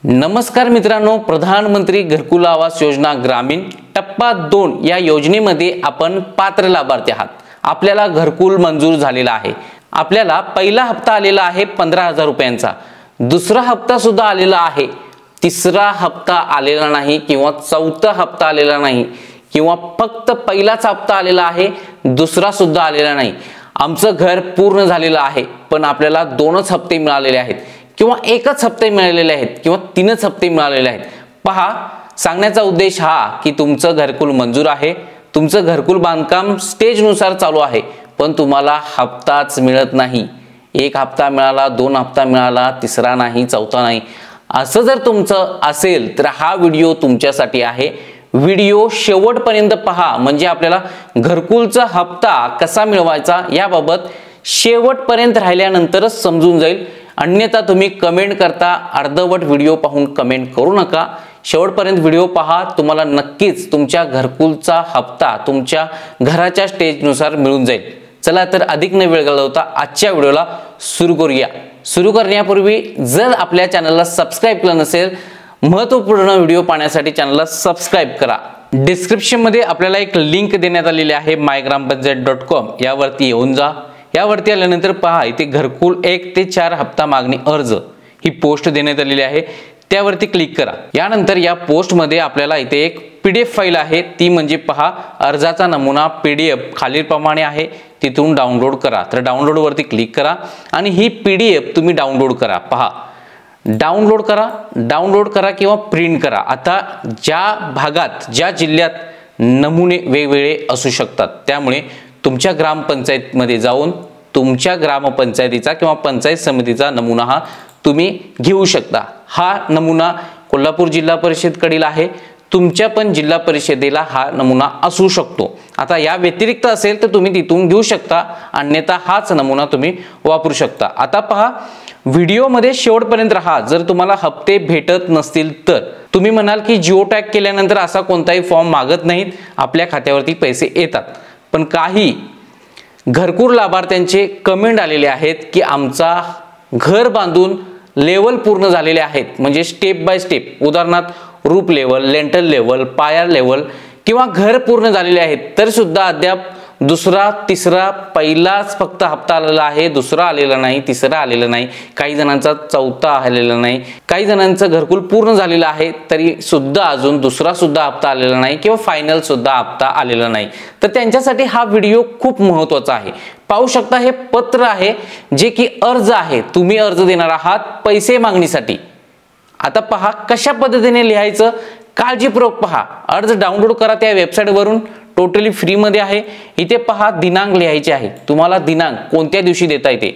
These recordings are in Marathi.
नमस्कार मित्रांनो, प्रधानमंत्री घरकुल आवास योजना ग्रामीण टप्पा 2 या योजनेमध्ये आपण पात्र लाभार्थी आहात। आपल्याला घरकुल मंजूर झालेला आहे। आपल्याला पहिला हप्ता आलेला आहे 15,000 रुपयांचा, दुसरा हप्ता सुद्धा आलेला आहे, तिसरा हप्ता आलेला नाही किंवा चौथा हप्ता आलेला नाही किंवा फक्त पहिलाच हप्ता आलेला आहे, दुसरा सुद्धा आलेला नाही। आमचं घर पूर्ण झालेलं आहे पण आपल्याला 2च हप्ते मिळालेले आहेत किंवा एकच हप्ते मिळालेले आहेत किंवा 3च हप्ते मिळालेले आहेत। पहा, सांगण्याचा उद्देश हा की तुमचं घरकुल मंजूर आहे, तुमचं घरकुल बांधकाम स्टेज नुसार चालू आहे पण तुम्हाला हप्ताच मिळत नाही। एक हप्ता मिळाला, 2 हप्ता मिळाला, तिसरा नाही, चौथा नाही। असं जर तुमचं असेल तर हा व्हिडिओ तुमच्यासाठी आहे। व्हिडिओ शेवटपर्यंत पहा, म्हणजे आपल्याला घरकुलचा हप्ता कसा मिळवायचा याबाबत शेवटपर्यंत राहिल्यानंतरच समजून जाईल। अन्यथा तुम्ही कमेंट करता अर्धवट व्हिडिओ पाहून कमेंट करू नका। शेवटपर्यंत व्हिडिओ पहा, तुम्हाला नक्कीच तुमच्या घरकुलचा हप्ता तुमच्या घराच्या स्टेजनुसार मिळून जाईल। चला तर अधिक न वेळ घालवता आजच्या व्हिडिओला सुरू करूया। सुरू करण्यापूर्वी जर आपल्या चॅनलला सबस्क्राइब केलं नसेल, महत्त्वपूर्ण व्हिडिओ पाहण्यासाठी चॅनलला सबस्क्राइब करा। डिस्क्रिप्शन मध्ये आपल्याला एक लिंक देण्यात आलेली आहे mygrambpanchayat.com, यावरती येऊन जा। यावरती आल्यानंतर पहा, इथे घरकुल 1 ते 4 हप्ता मागणी अर्ज ही पोस्ट देण्यात आलेली आहे, त्यावरती क्लिक करा। यानंतर या पोस्ट मध्ये आपल्याला इथे एक PDF फाईल आहे, ती म्हणजे पहा अर्जाचा नमुना PDF खालीलप्रमाणे आहे, तिथून डाउनलोड करा। तर डाउनलोड वरती क्लिक करा आणि ही PDF तुम्ही डाउनलोड करा। पहा, डाउनलोड करा किंवा प्रिंट करा। आता ज्या भागात ज्या जिल्ह्यात नमुने वेगवेगळे असू शकतात, त्यामुळे तुमच्या ग्रामपंचायतीमध्ये जाऊन तुमच्या ग्रामपंचायतीचा किंवा पंचायत समितीचा नमुना हा तुम्ही घेऊ शकता। हा नमुना कोल्हापूर जिल्हा परिषदकडील आहे, तुमच्या पण जिल्हा परिषदेला हा नमुना असू शकतो। आता या व्यतिरिक्त असेल तर तुम्ही तिथून घेऊ शकता, अन्यथा हाच नमुना तुम्ही वापरू शकता। आता पहा, व्हिडिओ मध्ये शेवटपर्यंत राहा। जर तुम्हाला हप्ते भेटत नसतील तर तुम्ही म्हणाल की जिओ टॅग केल्यानंतर असा कोणताही फॉर्म मागत नाहीत, आपल्या खात्यावरती पैसे येतात। पण काही घरकुल लाभार्थ्यांचे कमेंट आलेले आहेत की आमचा घर बांधून लेवल पूर्ण झालेले आहेत, म्हणजे स्टेप बाय स्टेप, उदाहरणार्थ रूफ लेवल, लेंटल लेवल, पाया लेवल किंवा घर पूर्ण झालेले आहेत, तर सुद्धा अद्याप दुसरा तिसरा पहिलाच फक्त हप्ता आलेला आहे, दुसरा आलेला नाही, तिसरा आलेला नाही, काही जणांचा चौथा आलेला नाही, काही जणांचं घरकुल पूर्ण झालेलं आहे तरी सुद्धा अजून दुसरा सुद्धा हप्ता आलेला नाही किंवा फायनल सुद्धा हप्ता आलेला नाही। तर त्यांच्यासाठी हा व्हिडिओ खूप महत्त्वाचा आहे। पाहू शकता, हे पत्र आहे जे की अर्ज आहे, तुम्ही अर्ज देणार आहात पैसे मागणीसाठी। आता पहा कशा पद्धतीने लिहायचं, काळजीपूर्वक पहा। अर्ज डाउनलोड करा त्या वेबसाईट वरून, टोटली फ्री मध्ये आहे। इथे पहा दिनांक लिहायचे आहे, तुम्हाला दिनांक कोणत्या दिवशी देता येते।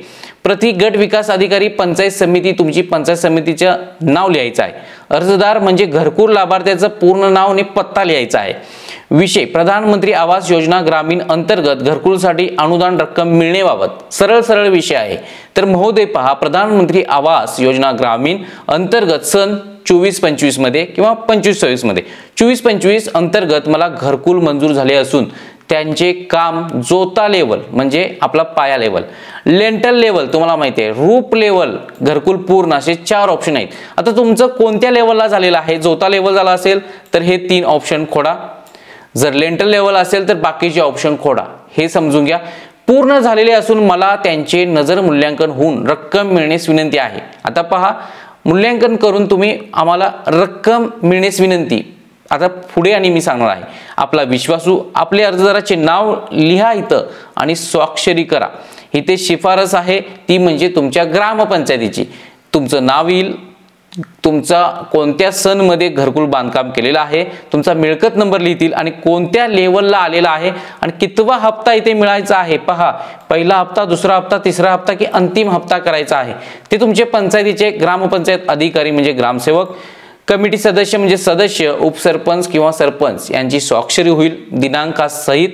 प्रति गट विकास अधिकारी पंचायत समिती, तुमची पंचायत समितीचं नाव लिहायचं आहे। अर्जदार म्हणजे घरकुल लाभार्थ्याचं पूर्ण नाव आणि पत्ता लिहायचा आहे। विषय प्रधानमंत्री आवास योजना ग्रामीण अंतर्गत घरकुलसाठी अनुदान रक्कम मिळण्याबाबत सरळ विषय आहे। तर महोदय पहा, प्रधानमंत्री आवास योजना ग्रामीण अंतर्गत सन 24-25 मध्ये किंवा 25-26 मध्ये 24-25 अंतर्गत मला घरकुल मंजूर झाले असून त्यांचे काम जोता लेवल म्हणजे आपला पाया लेवल, लेंटल लेवल तुम्हाला माहिती आहे, रूफ लेवल, घरकुल पूर्ण, असे 4 ऑप्शन आहेत। आता तुमचं कोणत्या लेवलला झालेलं आहे, जोता लेवल झाला असेल तर हे 3 ऑप्शन खोडा, जर लेंटल लेवल असेल तर बाकीचे ऑप्शन खोडा। हे समजून घ्या। पूर्ण झालेले असून मला त्यांचे नजर मूल्यांकन होऊन रक्कम मिळण्यास विनंती आहे। आता पहा, मूल्यांकन करून तुम्ही आम्हाला रक्कम मिळण्यास विनंती। आता पुढे आणि मी सांगणार आहे, आपला विश्वासू आपले अर्जदाराचे नाव लिहा इथं आणि स्वाक्षरी करा। इथे शिफारस आहे ती म्हणजे तुमच्या ग्रामपंचायतीची, तुमचं नाव येईल, तुमचा कोणत्या सन मध्ये घरकुल बांधकाम केलेलं आहे, तुमचा मिळकत नंबर लिहितील आणि कोणत्या लेवलला आलेला आहे आणि कितवा हप्ता इथे मिळायचा आहे। पहा, पहिला हप्ता, दुसरा हप्ता, तिसरा हप्ता की अंतिम हप्ता करायचा आहे, ते तुमचे पंचायतीचे ग्रामपंचायत अधिकारी म्हणजे ग्रामसेवक, कमिटी सदस्य म्हणजे सदस्य, उपसरपंच किंवा सरपंच यांची स्वाक्षरी होईल दिनांकासहित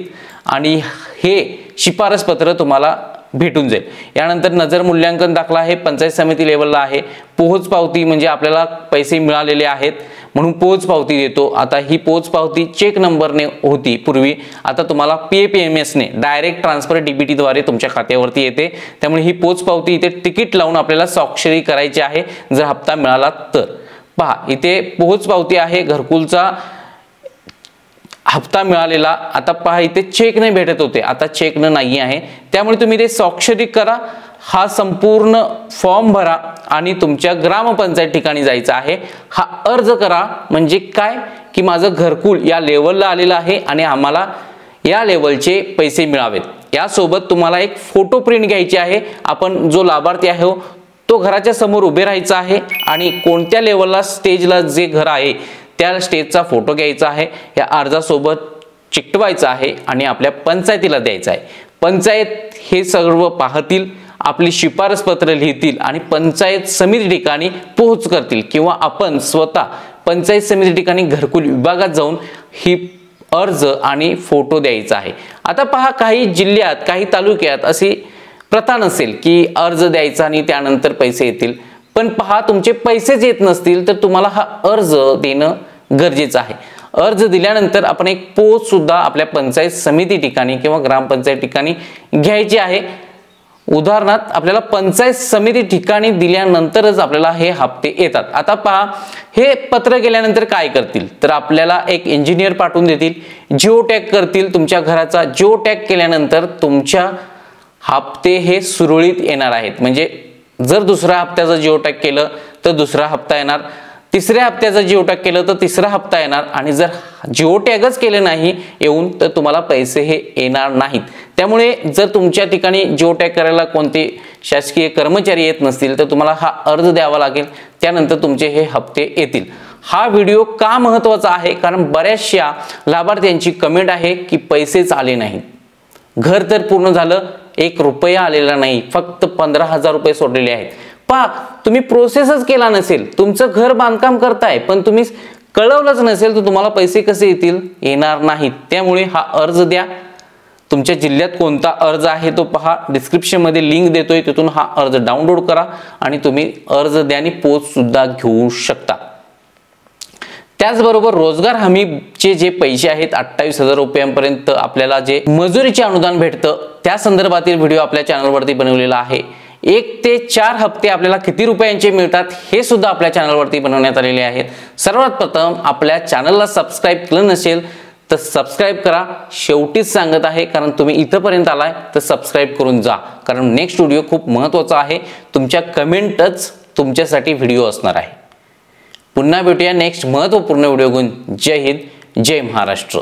आणि हे शिफारस पत्र तुम्हाला भेटून जाईल। यानंतर नजर मूल्यांकन दाखला हे पंचायत समिती लेवलला आहे। पोहोच पावती म्हणजे आपल्याला पैसे मिळालेले आहेत म्हणून पोहोच पावती देतो। आता ही पोहोच पावती चेक नंबरने होती पूर्वी, आता तुम्हाला PAPMS ने डायरेक्ट ट्रान्सफर DBT द्वारे तुमच्या खात्यावरती येते, त्यामुळे ही पोहोच पावती इथे तिकीट लावून आपल्याला स्वाक्षरी करायची आहे जर हप्ता मिळाला तर। पहा इथे पोहोच पावती आहे, घरकुलचा हप्ता मिळालेला. आता पहा इथे चेक नाही भेटत होते, आता चेक नाही आहे, त्यामुळे तुम्ही ते स्वाक्षरी करा, हा संपूर्ण फॉर्म भरा आणि तुमच्या ग्रामपंचायत ठिकाणी जायचं आहे. हा अर्ज करा. म्हणजे काय की माझं घरकुल या लेवलला आलेलं आहे आणि आम्हाला या लेवलचे पैसे मिळावेत. यासोबत तुम्हाला एक फोटो प्रिंट घ्यायची आहे. आपण जो लाभार्थी आहे तो घराच्या समोर उभे राहायचा आहे आणि कोणत्या लेवलला स्टेजला जे घर आहे त्या स्टेजचा फोटो घ्यायचा आहे, या अर्जासोबत चिकटवायचा आहे आणि आपल्या पंचायतीला द्यायचा आहे. पंचायत हे सर्व पाहतील, आपली शिफारस पत्र लिहितील आणि पंचायत समिती ठिकाणी पोहोच करतील किंवा आपण स्वतः पंचायत समिती ठिकाणी घरकुल विभागात जाऊन ही अर्ज आणि फोटो द्यायचा आहे. आता पहा काही जिल्ह्यात काही तालुक्यात अशी प्रथा नसेल की अर्ज द्यायचा आणि त्यानंतर पैसे येतील. पण पहा तुमचे पैसेच येत नसतील तर तुम्हाला हा अर्ज देणं गरजेचं आहे. अर्ज दिल्यानंतर आपण एक पोच सुद्धा आपल्या पंचायत समिती ठिकाणी किंवा ग्रामपंचायत ठिकाणी घ्यायची आहे. उदाहरणार्थ आपल्याला पंचायत समिती ठिकाणी दिल्यानंतरच आपल्याला हे हप्ते येतात. आता पहा हे पत्र गेल्यानंतर काय करतील तर आपल्याला एक इंजिनियर पाठवून देतील, जिओ टॅग करतील तुमच्या घराचा. जिओ टॅग केल्यानंतर तुमच्या हप्ते हे सुरळीत येणार आहेत. म्हणजे जर दुसऱ्या हप्त्याचा जिओ टॅग केलं तर दुसरा हप्ता येणार, तिसऱ्या हप्त्याचा जिओ टॅग केलं तर तिसरा हप्ता येणार आणि जर जिओ टॅगच केले नाही येऊन तर तुम्हाला पैसे हे येणार नाहीत. त्यामुळे जर तुमच्या ठिकाणी जिओ टॅग करायला कोणते शासकीय कर्मचारी येत नसतील तर तुम्हाला हा अर्ज द्यावा लागेल, त्यानंतर तुमचे हे हप्ते येतील. हा व्हिडिओ का महत्त्वाचा आहे कारण बऱ्याचशा लाभार्थ्यांची कमेंट आहे की पैसेच आले नाहीत, घर तर पूर्ण झालं, 1 रुपया आलेला नाही, फक्त 15,000 रुपये सोडलेले आहेत. पहा तुम्ही प्रोसेसच केला नसेल, तुमचं घर बांधकाम करताय पण तुम्ही कळवलंच नसेल तर तुम्हाला पैसे कसे येतील, येणार नाहीत. त्यामुळे हा अर्ज द्या. तुमच्या जिल्ह्यात कोणता अर्ज आहे तो पहा, डिस्क्रिप्शन मध्ये लिंक देतोय, तिथून हा अर्ज डाउनलोड करा आणि तुम्ही अर्ज द्या आणि पोच सुद्धा घेऊ शकता. त्याचबरोबर रोजगार हमीचे जे पैसे आहेत 28,000 रुपयांपर्यंत आपल्याला जे मजुरीचे अनुदान भेटतं त्या संदर्भातील व्हिडिओ आपल्या चॅनलवरती बनवलेला आहे. 1 ते 4 हप्ते आपल्याला किती रुपयांचे मिळतात हे सुद्धा आपल्या चॅनलवरती बनवण्यात आलेले आहेत. सर्वात प्रथम आपल्या चॅनलला सबस्क्राईब केलं नसेल तर सबस्क्राईब करा. शेवटीच सांगत आहे कारण तुम्ही इथपर्यंत आलाय तर सबस्क्राईब करून जा, कारण नेक्स्ट व्हिडिओ खूप महत्त्वाचा आहे. तुमच्या कमेंटच तुमच्यासाठी व्हिडिओ असणार आहे. पुन्हा भेटूया नेक्स्ट महत्त्वपूर्ण व्हिडिओ घेऊन. जय हिंद, जय महाराष्ट्र.